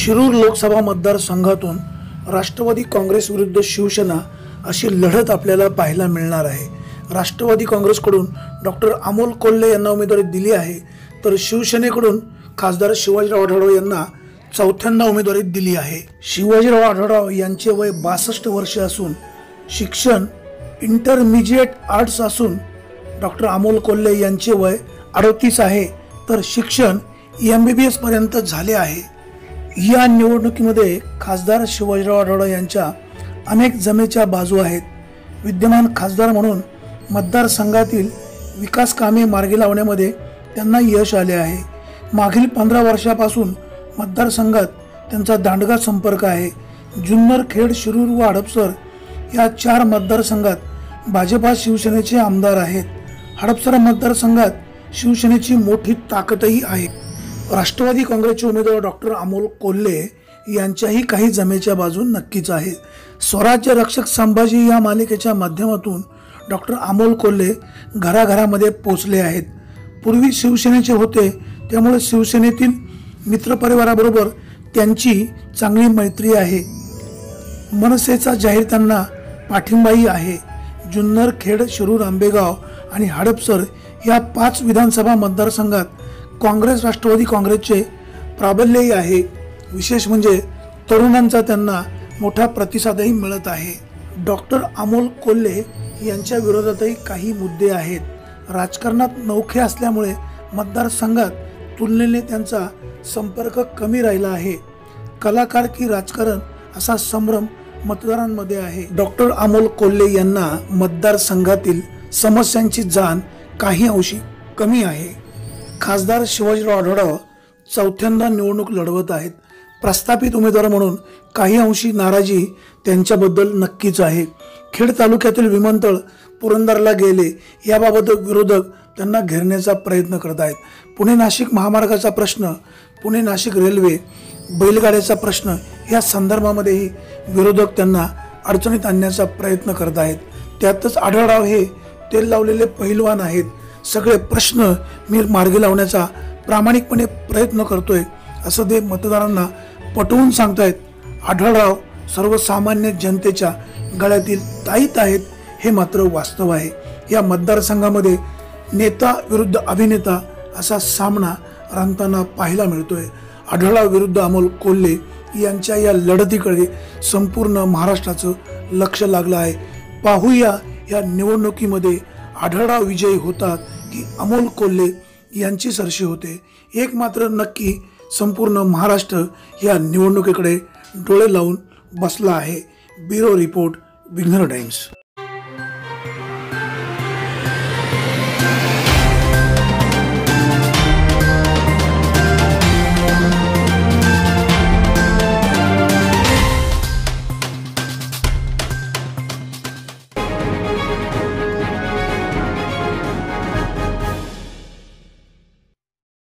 शिरूर लोकसभा मतदारसंघातून राष्ट्रवादी काँग्रेस विरुद्ध शिवसेना अशी लढत आपल्याला पाहायला मिळणार आहे। राष्ट्रवादी काँग्रेसकडून डॉक्टर अमोल कोल्हे यांना उमेदवारी दिली आहे, तर शिवसेनेकडून खासदार शिवाजीराव आढळराव यांना चौथ्यांदा उमेदवारी दिली आहे। शिवाजीराव आढळराव यांचे वय 62 वर्ष असून शिक्षण इंटरमिजिएट आर्ट्स असून डॉक्टर अमोल कोल्हे यांचे वय 38 आहे, तर शिक्षण MBBS पर्यंत झाले आहे। या निवडणुकीमध्ये खासदार शिवाजीराव आढळराव यांच्या अनेक जमेच्या बाजू आहेत। विद्यमान खासदार म्हणून मतदारसंघातील विकास कामे मार्गी लावण्यामध्ये त्यांना यश आले आहे। मागील 15 वर्षापासून मतदारसंघात त्यांचा दांडगा संपर्क आहे। जुन्नर, खेड, शिरूर व हडपसर या 4 मतदारसंघात भाजपा शिवसेनेचे आमदार आहेत। हडपसर मतदारसंघात शिवसेनेची मोठी ताकदही आहे। राष्ट्रवादी काँग्रेसचे उमेदवार डॉक्टर अमोल कोल्हे यांच्याही काही जमेच्या बाजू नक्कीच आहे। स्वराज्य रक्षक संभाजी या मालिकेच्या माध्यमातून डॉक्टर अमोल कोल्हे घराघरामध्ये पोहोचले आहेत। पूर्वी शिवसेनेचे होते, त्यामुळे शिवसेनेतील मित्रपरिवाराबरोबर त्यांची चांगली मैत्री आहे। मनसेचा जाहीर त्यांना पाठिंबाही आहे। जुन्नर, खेड, शिरूर, आंबेगाव आणि हडपसर या 5 विधानसभा मतदारसंघात काँग्रेस राष्ट्रवादी काँग्रेसचे प्राबल्यही आहे। विशेष म्हणजे तरुणांचा त्यांना मोठा प्रतिसादही मिळत आहे। डॉक्टर अमोल कोल्हे यांच्या विरोधातही काही मुद्दे आहेत। राजकारणात नौखे असल्यामुळे मतदारसंघात तुलनेने त्यांचा संपर्क कमी राहिला आहे। कलाकार की राजकारण असा संभ्रम मतदारांमध्ये आहे। डॉक्टर अमोल कोल्हे यांना मतदारसंघातील समस्यांची जाण काही अंशी कमी आहे। खासदार शिवाजीराव आढळराव चौथ्यांदा निवडणूक लढवत आहेत। प्रस्थापित उमेदवार म्हणून काही अंशी नाराजी त्यांच्याबद्दल नक्कीच आहे। खेड तालुक्यातील विमानतळ पुरंदरला गेले याबाबत विरोधक त्यांना घेरण्याचा प्रयत्न करत आहेत। पुणे नाशिक महामार्गाचा प्रश्न, पुणे नाशिक रेल्वे, बैलगाड्याचा प्रश्न या संदर्भामध्येही विरोधक त्यांना अडचणीत आणण्याचा प्रयत्न करत आहेत। त्यातच आढळराव हे तेल लावलेले पहिलवान आहेत। सगळे प्रश्न मी मार्गी लावण्याचा प्रामाणिकपणे प्रयत्न करतोय असं ते मतदारांना पटवून सांगतायत। आढळराव सर्वसामान्य जनतेच्या गळ्यातील ताईत आहेत, हे मात्र वास्तव आहे। या मतदारसंघामध्ये नेता विरुद्ध अभिनेता असा सामना रंगताना पाहायला मिळतोय। आढळराव विरुद्ध अमोल कोल्हे यांच्या या लढतीकडे संपूर्ण महाराष्ट्राचं लक्ष लागलं आहे। पाहूया या निवडणुकीमध्ये आढळराव विजयी होतात की अमोल कोल्हे यांची सरशी होते। एक मात्र नक्की, संपूर्ण महाराष्ट्र या निवडणुकीकडे डोळे लावून बसला आहे। ब्युरो रिपोर्ट, विघ्नर टाइम्स।